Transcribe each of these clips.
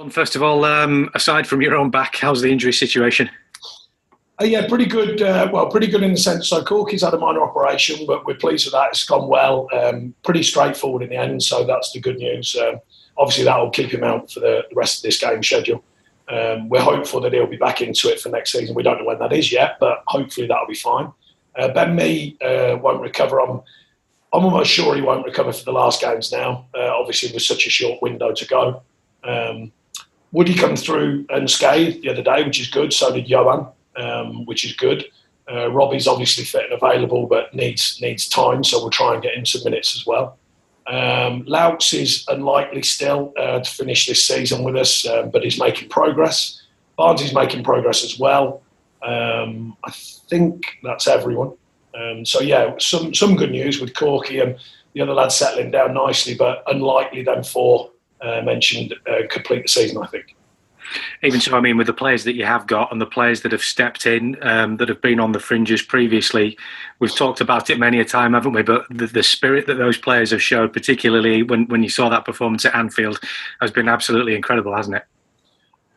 First of all, aside from your own back, how's the injury situation? Yeah, pretty good. Pretty good in the sense. So Corky's had a minor operation, but we're pleased with that. It's gone well. Pretty straightforward in the end, so that's the good news. Obviously, that will keep him out for the rest of this game schedule. We're hopeful that he'll be back into it for next season. We don't know when that is yet, but hopefully that'll be fine. Ben Mee won't recover. I'm almost sure he won't recover for the last games now. Obviously, with such a short window to go. Woody come through unscathed the other day, which is good. So did Johan, which is good. Robbie's obviously fit and available, but needs time, so we'll try and get him some minutes as well. Louts is unlikely still to finish this season with us, but he's making progress. Barnes is making progress as well. I think that's everyone. Some good news with Corky and the other lads settling down nicely, but unlikely them four mentioned complete the season, I think. Even so, I mean, with the players that you have got and the players that have stepped in, that have been on the fringes previously, we've talked about it many a time, haven't we? But the spirit that those players have showed, particularly when you saw that performance at Anfield, has been absolutely incredible, hasn't it?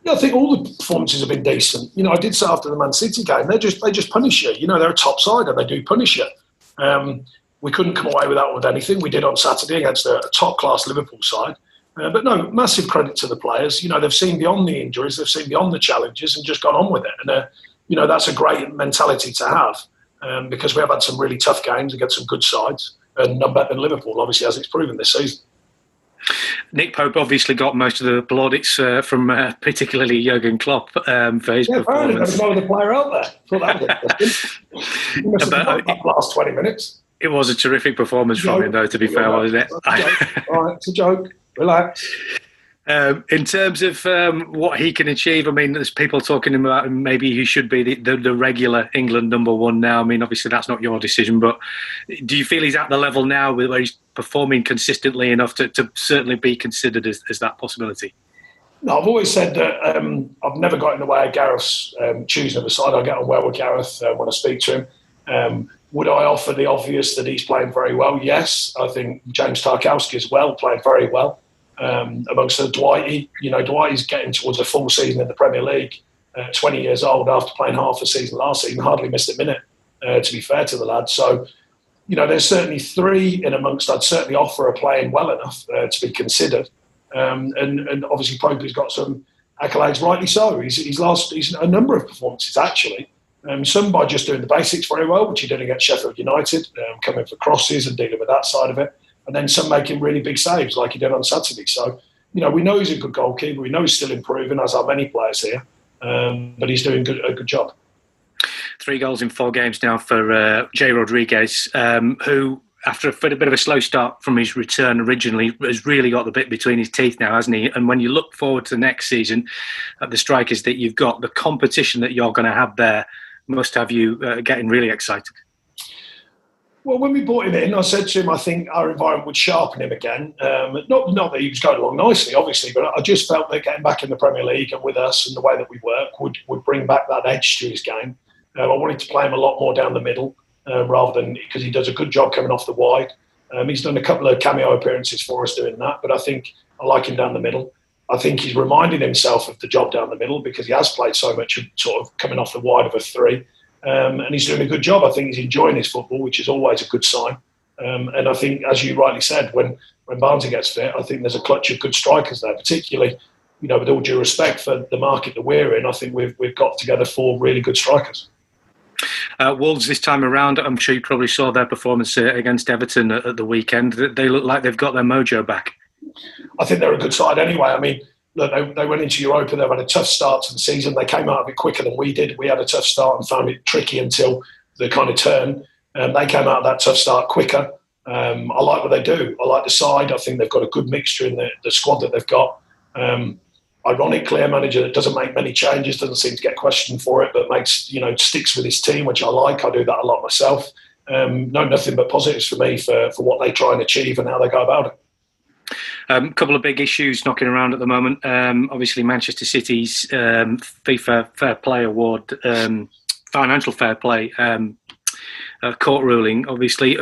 Yeah, I think all the performances have been decent. I did say after the Man City game, they just punish you. They're a top side and they do punish you. We couldn't come away with that with anything. We did on Saturday against a top-class Liverpool side. But no, massive credit to the players. They've seen beyond the injuries, they've seen beyond the challenges and just gone on with it. And, that's a great mentality to have because we have had some really tough games against some good sides and none better than Liverpool, obviously, as it's proven this season. Nick Pope obviously got most of the plaudits from particularly Jurgen Klopp for his performance. There was no other player out there. I thought that was interesting. He must have got that last 20 minutes. It was a terrific performance from him, though, to be fair, wasn't it? All right, it's a joke. Relax. In terms of what he can achieve, I mean, there's people talking about maybe he should be the regular England number one now. I mean, obviously that's not your decision, but do you feel he's at the level now where he's performing consistently enough to certainly be considered as that possibility? No, I've always said that I've never got in the way of Gareth's choosing the side. I get on well with Gareth when I speak to him. Would I offer the obvious that he's playing very well? Yes. I think James Tarkowski as well, playing very well. Amongst the Dwighty, Dwighty's getting towards a full season in the Premier League, 20 years old after playing half a season last season, hardly missed a minute, to be fair to the lad. So, there's certainly three in amongst I'd certainly offer are playing well enough to be considered. And obviously Pope has got some accolades, rightly so. He's a number of performances actually. Some by just doing the basics very well, which he did against Sheffield United, coming for crosses and dealing with that side of it. And then some making really big saves like he did on Saturday. So, we know he's a good goalkeeper. We know he's still improving, as are many players here. But he's doing a good job. 3 goals in 4 games now for Jay Rodriguez, who, after a bit of a slow start from his return originally, has really got the bit between his teeth now, hasn't he? And when you look forward to next season, at the strikers that you've got, the competition that you're going to have there must have you getting really excited. Well, when we brought him in, I said to him, I think our environment would sharpen him again. Not that he was going along nicely, obviously, but I just felt that getting back in the Premier League and with us and the way that we work would bring back that edge to his game. I wanted to play him a lot more down the middle rather than because he does a good job coming off the wide. He's done a couple of cameo appearances for us doing that, but I think I like him down the middle. I think he's reminding himself of the job down the middle because he has played so much sort of coming off the wide of a 3. And he's doing a good job. I think he's enjoying his football, which is always a good sign. And I think, as you rightly said, when Barnsley gets fit, I think there's a clutch of good strikers there, particularly, with all due respect for the market that we're in, I think we've got together 4 really good strikers. Wolves this time around, I'm sure you probably saw their performance against Everton at the weekend. They look like they've got their mojo back. I think they're a good side anyway. I mean, look, they went into Europa, they've had a tough start to the season. They came out of it quicker than we did. We had a tough start and found it tricky until the kind of turn. They came out of that tough start quicker. I like what they do. I like the side. I think they've got a good mixture in the squad that they've got. Ironically, a manager that doesn't make many changes, doesn't seem to get questioned for it, but sticks with his team, which I like. I do that a lot myself. Nothing but positives for me for what they try and achieve and how they go about it. A couple of big issues knocking around at the moment. Obviously, Manchester City's FIFA Fair Play Award, financial fair play court ruling. Obviously,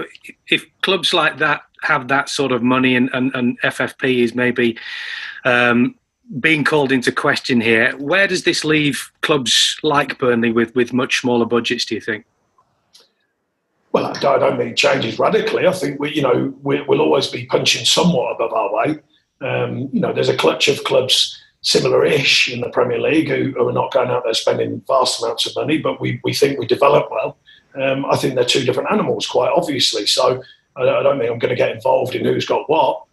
if clubs like that have that sort of money and FFP is maybe being called into question here. Where does this leave clubs like Burnley with much smaller budgets, do you think? Well, I don't think it changes radically. I think we'll always be punching somewhat above our weight. There's a clutch of clubs similar-ish in the Premier League who are not going out there spending vast amounts of money, but we think we develop well. I think they're two different animals, quite obviously. So I don't think I'm going to get involved in who's got what.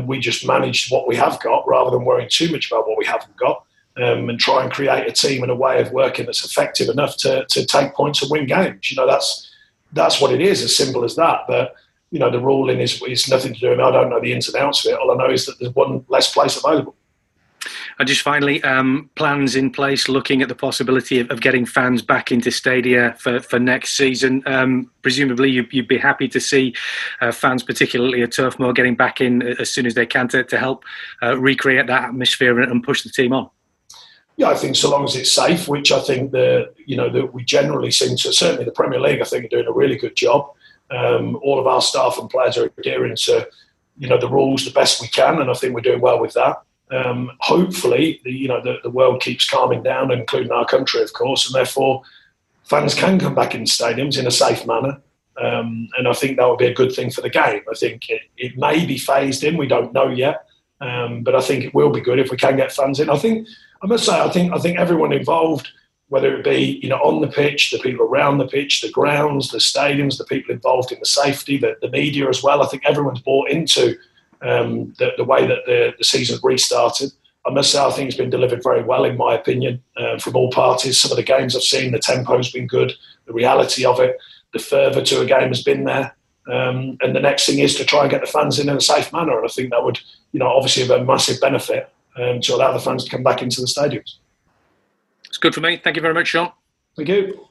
We just manage what we have got rather than worrying too much about what we haven't got, and try and create a team and a way of working that's effective enough to take points and win games. That's what it is, as simple as that. But the ruling is nothing to do with me. I don't know the ins and outs of it. All I know is that there's one less place available. And just finally, plans in place looking at the possibility of getting fans back into stadia for next season. Presumably, you'd be happy to see fans, particularly at Turf Moor, getting back in as soon as they can to help recreate that atmosphere and push the team on. Yeah, I think so long as it's safe, which I think that we generally seem to, certainly the Premier League, I think, are doing a really good job. All of our staff and players are adhering to the rules the best we can, and I think we're doing well with that. Hopefully, the world keeps calming down, including our country, of course, and therefore fans can come back in stadiums in a safe manner. And I think that would be a good thing for the game. I think it may be phased in. We don't know yet, but I think it will be good if we can get fans in. I must say, I think everyone involved, whether it be on the pitch, the people around the pitch, the grounds, the stadiums, the people involved in the safety, the media as well. I think everyone's bought into the way that the season restarted. I must say, I think it's been delivered very well, in my opinion, from all parties. Some of the games I've seen, the tempo's been good, the reality of it, the fervour to a game has been there. And the next thing is to try and get the fans in a safe manner. And I think that would, obviously have a massive benefit to allow the fans to come back into the stadiums. It's good for me. Thank you very much, Sean. Thank you.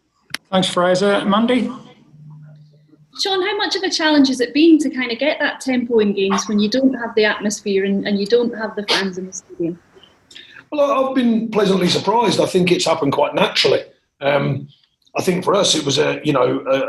Thanks, Fraser. Mandy? Sean, how much of a challenge has it been to kind of get that tempo in games when you don't have the atmosphere and you don't have the fans in the stadium? Well, I've been pleasantly surprised. I think it's happened quite naturally. I think for us, it was a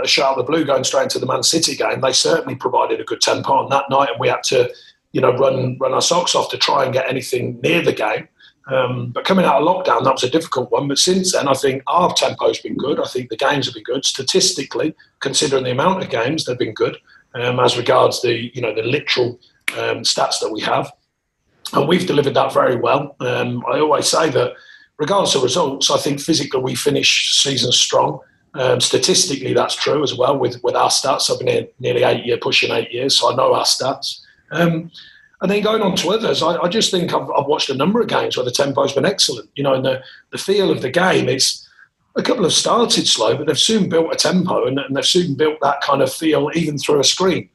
shot of the blue going straight into the Man City game. They certainly provided a good tempo on that night, and we had to, run our socks off to try and get anything near the game. But coming out of lockdown, that was a difficult one. But since then, I think our tempo's been good. I think the games have been good. Statistically, considering the amount of games, they've been good as regards the literal stats that we have. And we've delivered that very well. I always say that regardless of results, I think physically we finish season strong. Statistically, that's true as well with our stats. I've been here nearly pushing 8 years, so I know our stats. And then going on to others, I just think I've watched a number of games where the tempo's been excellent. And the feel of the game, it's a couple have started slow, but they've soon built a tempo and they've soon built that kind of feel even through a screen,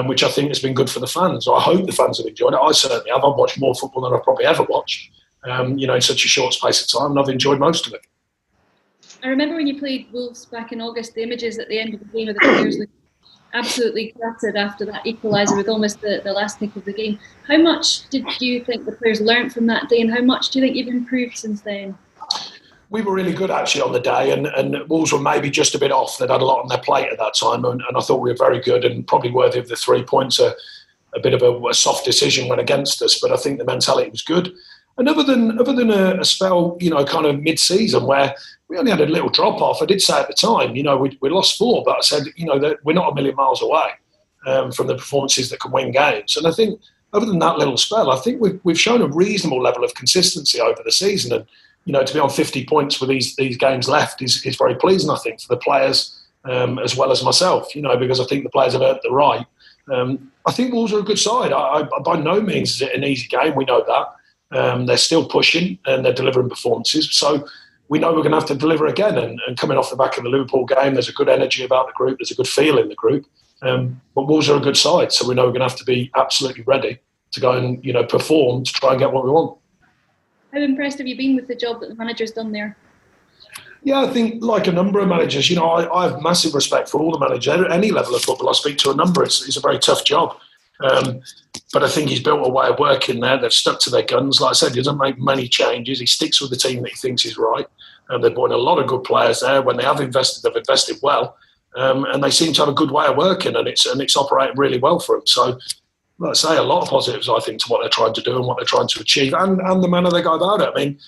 which I think has been good for the fans. I hope the fans have enjoyed it. I certainly have. I've watched more football than I've probably ever watched, in such a short space of time, and I've enjoyed most of it. I remember when you played Wolves back in August, the images at the end of the game of the players looked absolutely gutted after that equaliser with almost the last kick of the game. How much did you think the players learnt from that day, and how much do you think you've improved since then? We were really good actually on the day, and Wolves were maybe just a bit off. They'd had a lot on their plate at that time, and I thought we were very good and probably worthy of the 3 points. A bit of a soft decision went against us, but I think the mentality was good. And other than a spell, kind of mid-season where we only had a little drop-off, I did say at the time, we lost 4, but I said, that we're not a million miles away from the performances that can win games. And I think other than that little spell, I think we've shown a reasonable level of consistency over the season. And, to be on 50 points with these games left is very pleasing, I think, for the players as well as myself, because I think the players have earned the right. I think Wolves are a good side. By no means is it an easy game, we know that. They're still pushing and they're delivering performances. So we know we're going to have to deliver again. And coming off the back of the Liverpool game, there's a good energy about the group. There's a good feel in the group. But Wolves are a good side. So we know we're going to have to be absolutely ready to go and, perform to try and get what we want. How impressed have you been with the job that the manager's done there? Yeah, I think like a number of managers, I have massive respect for all the managers. At any level of football, I speak to a number. It's a very tough job. But I think he's built a way of working there. They've stuck to their guns. Like I said, he doesn't make many changes. He sticks with the team that he thinks is right. They've brought in a lot of good players there. When they have invested, they've invested well. And they seem to have a good way of working, and it's operating really well for them. So, like I say, a lot of positives, I think, to what they're trying to do and what they're trying to achieve, and the manner they go about it. I mean,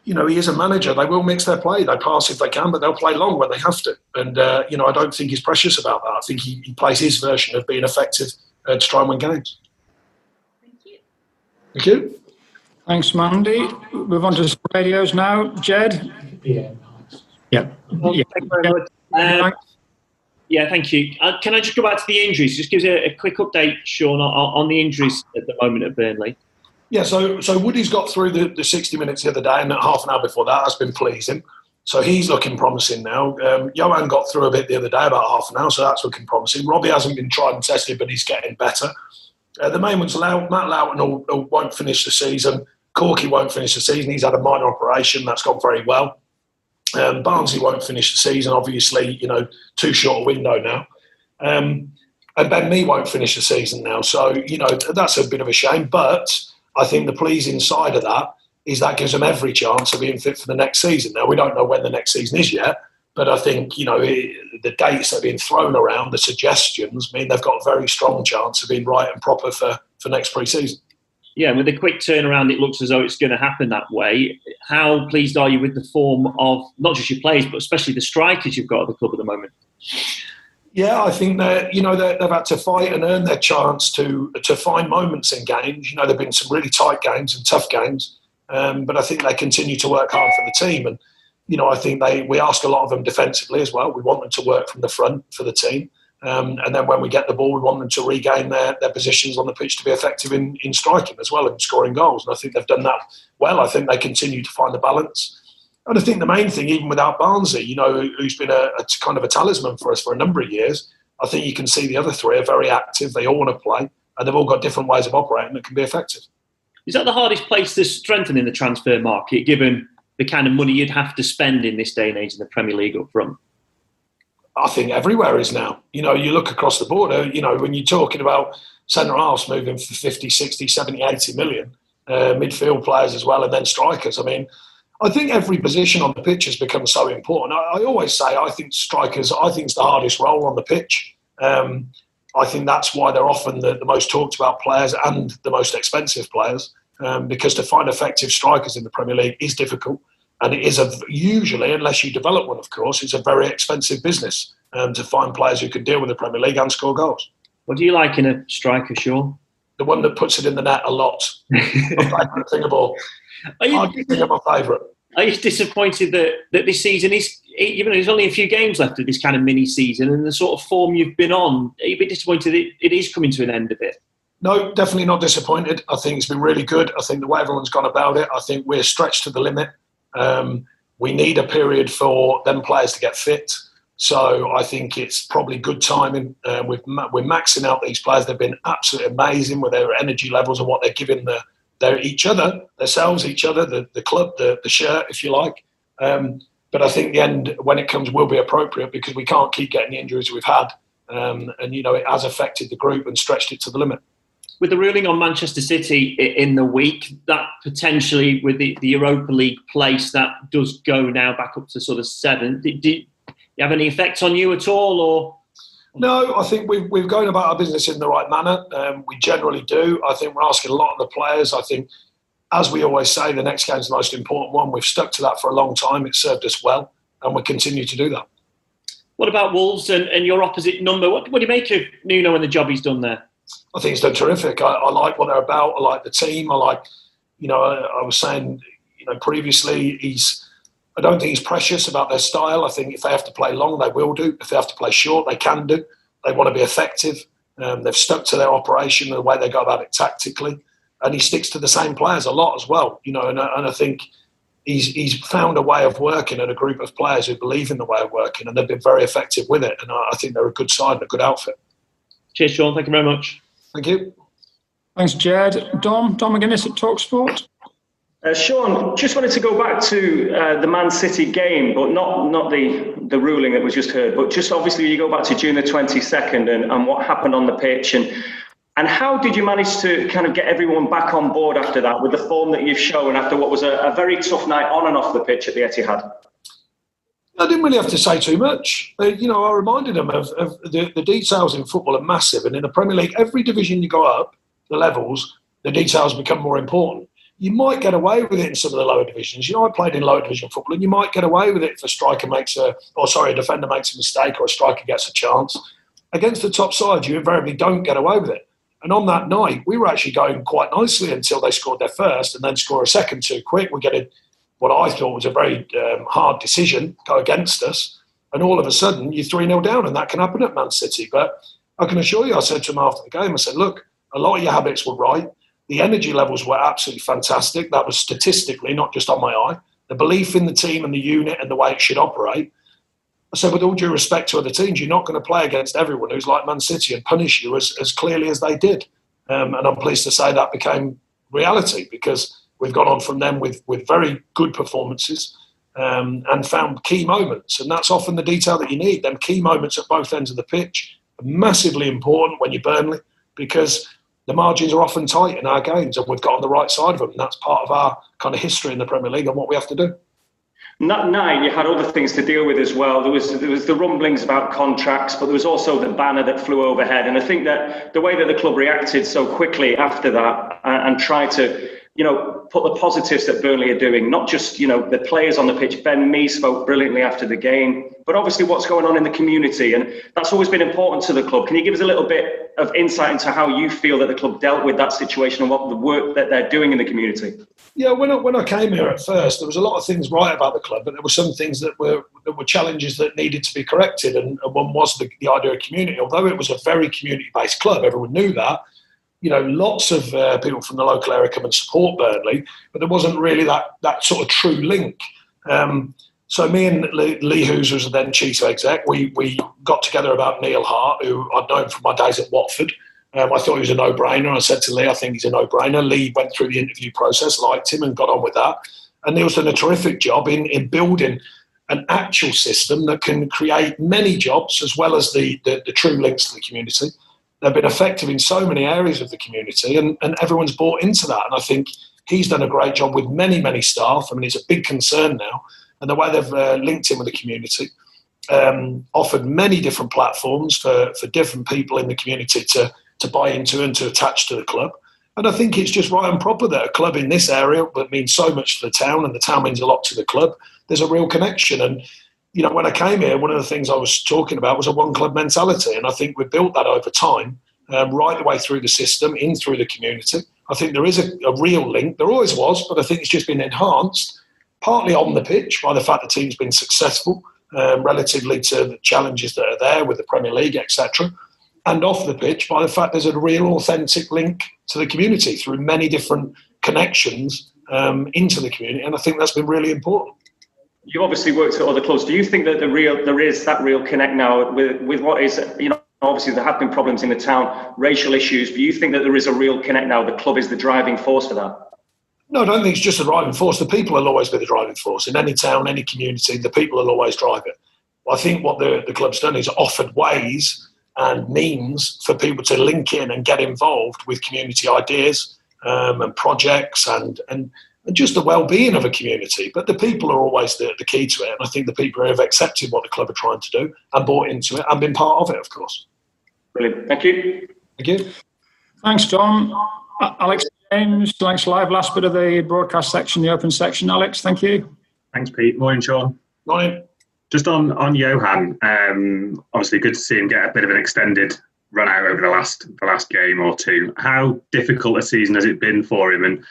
he is a manager. They will mix their play. They pass if they can, but they'll play long when they have to. And, I don't think he's precious about that. I think he plays his version of being effective to try and win games. Thank you. Thank you. Thanks, Mandy. Move on to radios now. Jed? Yeah. Thank you very much. Thank you. Can I just go back to the injuries? Just give us a quick update, Sean, on the injuries at the moment at Burnley. Yeah, so Woody's got through the 60 minutes the other day, and half an hour before that has been pleasing. So he's looking promising now. Johan got through a bit the other day, about half an hour, so that's looking promising. Robbie hasn't been tried and tested, but he's getting better. The main ones, Matt Loughton won't finish the season. Corky won't finish the season. He's had a minor operation. That's gone very well. Barnsley won't finish the season, obviously, too short a window now. And Ben Mee won't finish the season now. So, that's a bit of a shame. But I think the pleasing side of that is that gives them every chance of being fit for the next season. Now, we don't know when the next season is yet, but I think, the dates that are being thrown around, the suggestions, mean they've got a very strong chance of being right and proper for next pre-season. Yeah, with the quick turnaround, it looks as though it's going to happen that way. How pleased are you with the form of not just your players, but especially the strikers you've got at the club at the moment? Yeah, I think that they've had to fight and earn their chance to find moments in games. There've been some really tight games and tough games, but I think they continue to work hard for the team. And I think we ask a lot of them defensively as well. We want them to work from the front for the team. And then when we get the ball, we want them to regain their positions on the pitch to be effective in striking as well and scoring goals. And I think they've done that well. I think they continue to find the balance. And I think the main thing, even without Barnsley, who's been a kind of a talisman for us for a number of years, I think you can see the other three are very active. They all want to play, and they've all got different ways of operating that can be effective. Is that the hardest place to strengthen in the transfer market, given the kind of money you'd have to spend in this day and age in the Premier League up front? I think everywhere is now. You look across the board, when you're talking about centre-halves moving for 50, 60, 70, 80 million, midfield players as well, and then strikers. I mean, I think every position on the pitch has become so important. I always say I think strikers, it's the hardest role on the pitch. I think that's why they're often the most talked about players and the most expensive players, because to find effective strikers in the Premier League is difficult. And it is usually, unless you develop one, of course, it's a very expensive business to find players who can deal with the Premier League and score goals. What do you like in a striker, Sean? The one that puts it in the net a lot. My favourite thing of all. My favourite. Are you disappointed that this season is, even though there's only a few games left of this kind of mini season and the sort of form you've been on, are you a bit disappointed that it is coming to an end a bit? No, definitely not disappointed. I think it's been really good. I think the way everyone's gone about it, I think we're stretched to the limit. We need a period for them players to get fit. So I think it's probably good timing. We're maxing out these players. They've been absolutely amazing with their energy levels and what they're giving each other, the club, the shirt, if you like. But I think the end, when it comes, will be appropriate because we can't keep getting the injuries we've had. And it has affected the group and stretched it to the limit. With the ruling on Manchester City in the week, that potentially with the Europa League place, that does go now back up to sort of 7th. Do you have any effect on you at all? Or No, I think we've gone about our business in the right manner. We generally do. I think we're asking a lot of the players. I think, as we always say, the next game's the most important one. We've stuck to that for a long time. It's served us well, and we'll continue to do that. What about Wolves and your opposite number? What do you make of Nuno and the job he's done there? I think he's done terrific. I like what they're about. I like the team. I like, I was saying, previously, I don't think he's precious about their style. I think if they have to play long, they will do. If they have to play short, they can do. They want to be effective. They've stuck to their operation and the way they go about it tactically. And he sticks to the same players a lot as well. And I think he's found a way of working and a group of players who believe in the way of working, and they've been very effective with it. And I think they're a good side and a good outfit. Cheers, Sean. Thank you very much. Thank you. Thanks, Jed. Dom McGuinness at TalkSport. Sean, just wanted to go back to the Man City game, but not the ruling that was just heard, but just obviously you go back to June the 22nd and what happened on the pitch and how did you manage to kind of get everyone back on board after that with the form that you've shown after what was a very tough night on and off the pitch at the Etihad? I didn't really have to say too much. I reminded them of the details in football are massive, and in the Premier League, every division you go up, the levels, the details become more important. You might get away with it in some of the lower divisions. I played in lower division football, and you might get away with it if a defender makes a mistake or a striker gets a chance. Against the top side, you invariably don't get away with it. And on that night, we were actually going quite nicely until they scored their first and then score a second too quick. We're getting what I thought was a very hard decision go against us. And all of a sudden, you're 3-0 down, and that can happen at Man City. But I can assure you, I said to him after the game, I said, look, a lot of your habits were right. The energy levels were absolutely fantastic. That was statistically, not just on my eye. The belief in the team and the unit and the way it should operate. I said, with all due respect to other teams, you're not going to play against everyone who's like Man City and punish you as clearly as they did. And I'm pleased to say that became reality, because we've gone on from them with very good performances and found key moments. And that's often the detail that you need. Them key moments at both ends of the pitch are massively important when you're Burnley, because the margins are often tight in our games, and we've got on the right side of them. And that's part of our kind of history in the Premier League and what we have to do. And that night, you had other things to deal with as well. There was the rumblings about contracts, but there was also the banner that flew overhead. And I think that the way that the club reacted so quickly after that and tried to, put the positives that Burnley are doing, not just, the players on the pitch. Ben Mee spoke brilliantly after the game, but obviously what's going on in the community. And that's always been important to the club. Can you give us a little bit of insight into how you feel that the club dealt with that situation and what the work that they're doing in the community? Yeah, when I came here at first, there was a lot of things right about the club, but there were some things that were challenges that needed to be corrected. And one was the idea of community. Although it was a very community-based club, everyone knew that. Lots of people from the local area come and support Burnley, but there wasn't really that sort of true link. So me and Lee Hughes, who was then chief exec, we got together about Neil Hart, who I'd known from my days at Watford. I thought he was a no-brainer. I said to Lee, I think he's a no-brainer. Lee went through the interview process, liked him, and got on with that. And Neil's done a terrific job in building an actual system that can create many jobs as well as the true links to the community. They've been effective in so many areas of the community, and everyone's bought into that. And I think he's done a great job with many, many staff. I mean, it's a big concern now. And the way they've linked in with the community, offered many different platforms for different people in the community to buy into and to attach to the club. And I think it's just right and proper that a club in this area that means so much to the town, and the town means a lot to the club, there's a real connection. And, when I came here, one of the things I was talking about was a one-club mentality. And I think we've built that over time, right the way through the system, in through the community. I think there is a real link. There always was, but I think it's just been enhanced, partly on the pitch by the fact the team's been successful relatively to the challenges that are there with the Premier League, etc., and off the pitch by the fact there's a real authentic link to the community through many different connections into the community. And I think that's been really important. You've obviously worked at other clubs. Do you think that there is that real connect now with what is, obviously there have been problems in the town, racial issues, but you think that there is a real connect now? The club is the driving force for that? No, I don't think it's just the driving force. The people will always be the driving force. In any town, any community, the people will always drive it. I think what the club's done is offered ways and means for people to link in and get involved with community ideas and projects and just the well-being of a community. But the people are always the key to it. And I think the people who have accepted what the club are trying to do and bought into it and been part of it, of course. Brilliant. Thank you. Thank you. Thanks, Tom. Alex James, thanks live. Last bit of the broadcast section, the open section. Alex, thank you. Thanks, Pete. Morning, Sean. Morning. Just on Johan, obviously good to see him get a bit of an extended run out over the last game or two. How difficult a season has it been for him, and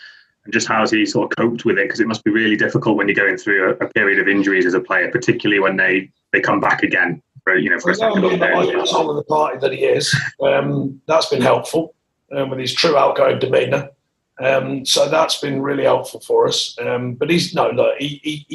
just how has he sort of coped with it? Because it must be really difficult when you're going through a period of injuries as a player, particularly when they come back again for a second. All of the party that he is, that's been helpful with his true outgoing demeanour. So that's been really helpful for us. But he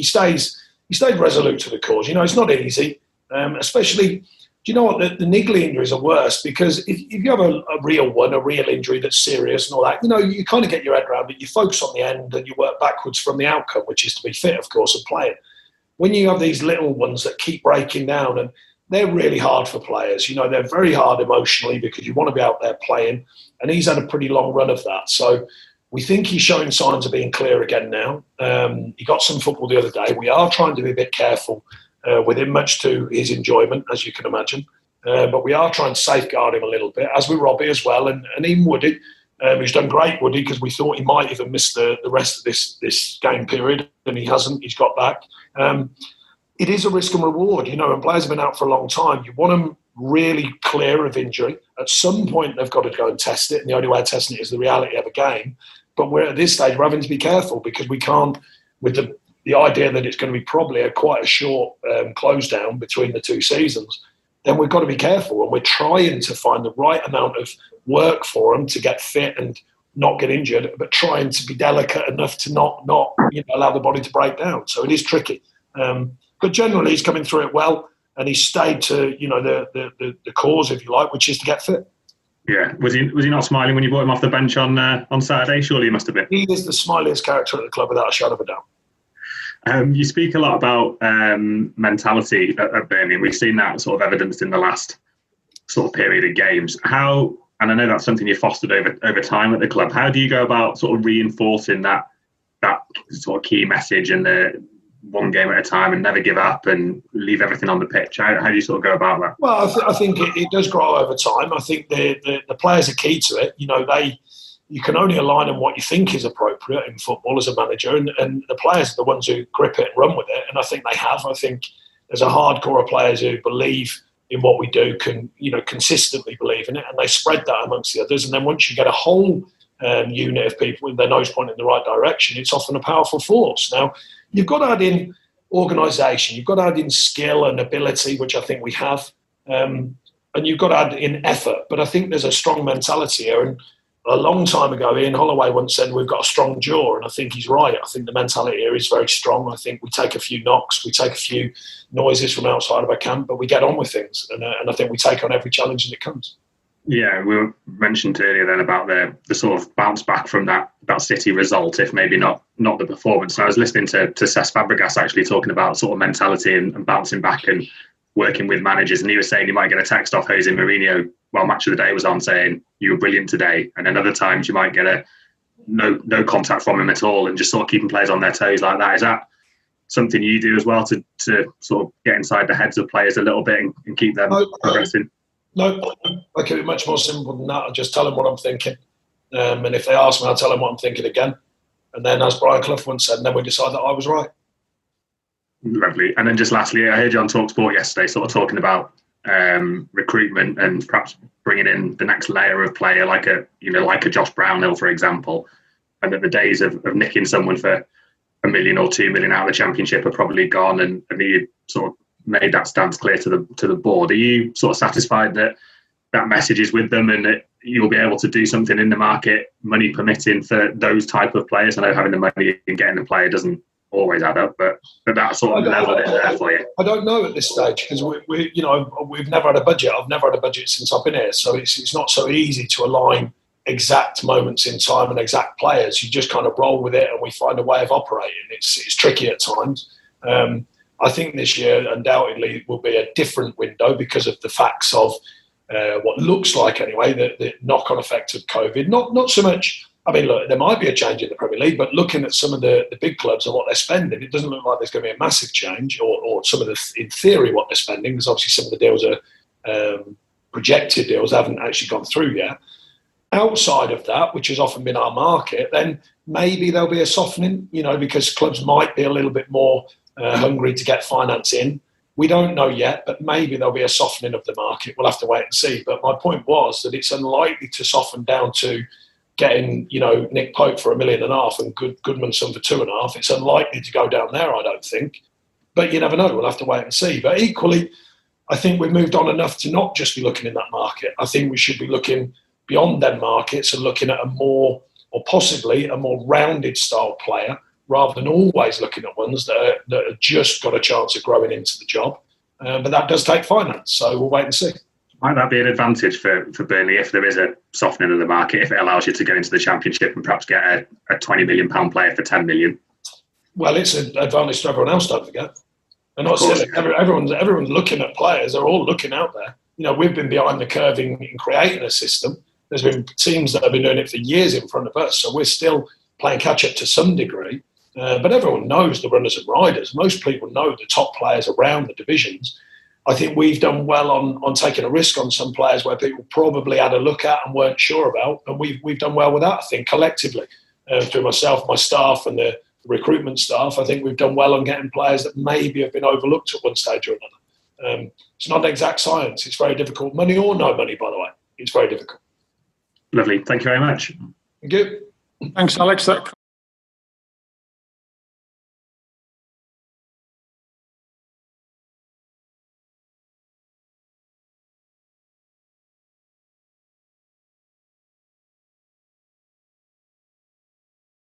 stayed resolute to the cause. It's not easy, especially. Do you know what? The niggly injuries are worse, because if you have a real injury that's serious and all that, you kind of get your head around it. You focus on the end and you work backwards from the outcome, which is to be fit, of course, and playing. When you have these little ones that keep breaking down, and they're really hard for players. They're very hard emotionally because you want to be out there playing, and he's had a pretty long run of that. So we think he's showing signs of being clear again now. He got some football the other day. We are trying to be a bit careful with him, much to his enjoyment, as you can imagine. But we are trying to safeguard him a little bit, as with Robbie as well, and even Woody. He's done great, Woody, because we thought he might even miss the rest of this game period, and he hasn't. He's got back. It is a risk and reward, and players have been out for a long time. You want them really clear of injury. At some point, they've got to go and test it, and the only way of testing it is the reality of a game. But we're at this stage, we're having to be careful because we can't, with the idea that it's going to be probably quite a short close down between the two seasons, then we've got to be careful, and we're trying to find the right amount of work for them to get fit and not get injured, but trying to be delicate enough to not allow the body to break down. So it is tricky. But generally, he's coming through it well, and he's stayed to the cause, if you like, which is to get fit. Yeah, was he not smiling when you brought him off the bench on Saturday? Surely he must have been. He is the smiliest character at the club, without a shadow of a doubt. You speak a lot about mentality at Burnley, and we've seen that sort of evidenced in the last sort of period of games. How, and I know that's something you fostered over time at the club. How do you go about sort of reinforcing that sort of key message and the one game at a time and never give up and leave everything on the pitch? How do you sort of go about that? Well, I think it does grow over time. I think the players are key to it. You can only align on what you think is appropriate in football as a manager, and the players are the ones who grip it and run with it, and I think they have. I think there's a hardcore of players who believe in what we do, consistently believe in it, and they spread that amongst the others. And then once you get a whole unit of people with their nose pointing in the right direction, it's often a powerful force. Now, you've got to add in organisation, you've got to add in skill and ability, which I think we have, and you've got to add in effort. But I think there's a strong mentality here, and a long time ago, Ian Holloway once said we've got a strong jaw, and I think he's right. I think the mentality here is very strong. I think we take a few knocks, we take a few noises from outside of our camp, but we get on with things, and I think we take on every challenge as it comes. Yeah, we mentioned earlier then about the sort of bounce back from that City result, if maybe not the performance. And I was listening to Cesc Fabregas actually talking about sort of mentality and bouncing back and working with managers, and he was saying you might get a text off Jose Mourinho while Match of the Day was on saying you were brilliant today, and then other times you might get a no contact from him at all, and just sort of keeping players on their toes like that. Is that something you do as well to sort of get inside the heads of players a little bit and keep them progressing? No, I keep it much more simple than that. I just tell them what I'm thinking, and if they ask me, I'll tell them what I'm thinking again, and then, as Brian Clough once said, then we decide that I was right. Lovely. And then just lastly, I heard you on TalkSport yesterday sort of talking about recruitment and perhaps bringing in the next layer of player like a Josh Brownhill, for example, and that the days of nicking someone for $1 million or $2 million out of the Championship are probably gone, and you sort of made that stance clear to the board. Are you sort of satisfied that message is with them and that you'll be able to do something in the market, money permitting, for those type of players? I know having the money and getting the player doesn't always add up, but that sort of level is there for you. I don't know at this stage because we've never had a budget. I've never had a budget since I've been here, so it's not so easy to align exact moments in time and exact players. You just kind of roll with it, and we find a way of operating. It's tricky at times. I think this year undoubtedly will be a different window because of the facts of what looks like anyway the knock-on effect of COVID. Not so much. I mean, look, there might be a change in the Premier League, but looking at some of the big clubs and what they're spending, it doesn't look like there's going to be a massive change, or some of in theory, what they're spending, because obviously some of the deals are projected deals, haven't actually gone through yet. Outside of that, which has often been our market, then maybe there'll be a softening, because clubs might be a little bit more hungry to get finance in. We don't know yet, but maybe there'll be a softening of the market. We'll have to wait and see. But my point was that it's unlikely to soften down to getting, Nick Pope for $1.5 million and Goodmanson for $2.5 million. It's unlikely to go down there, I don't think. But you never know. We'll have to wait and see. But equally, I think we've moved on enough to not just be looking in that market. I think we should be looking beyond them markets and looking at a more rounded style player, rather than always looking at ones that have just got a chance of growing into the job. But that does take finance, so we'll wait and see. Might that be an advantage for Burnley if there is a softening of the market, if it allows you to go into the Championship and perhaps get a £20 million player for $10 million? Well, it's an advantage to everyone else, don't forget. And not silly. Everyone's looking at players. They're all looking out there. We've been behind the curve in creating a system. There's been teams that have been doing it for years in front of us, so we're still playing catch-up to some degree. But everyone knows the runners and riders. Most people know the top players around the divisions. I think we've done well on taking a risk on some players where people probably had a look at and weren't sure about, and we've done well with that, I think, collectively. Through myself, my staff and the recruitment staff, I think we've done well on getting players that maybe have been overlooked at one stage or another. It's not an exact science. It's very difficult. Money or no money, by the way. It's very difficult. Lovely. Thank you very much. Thank you. Thanks, Alex. That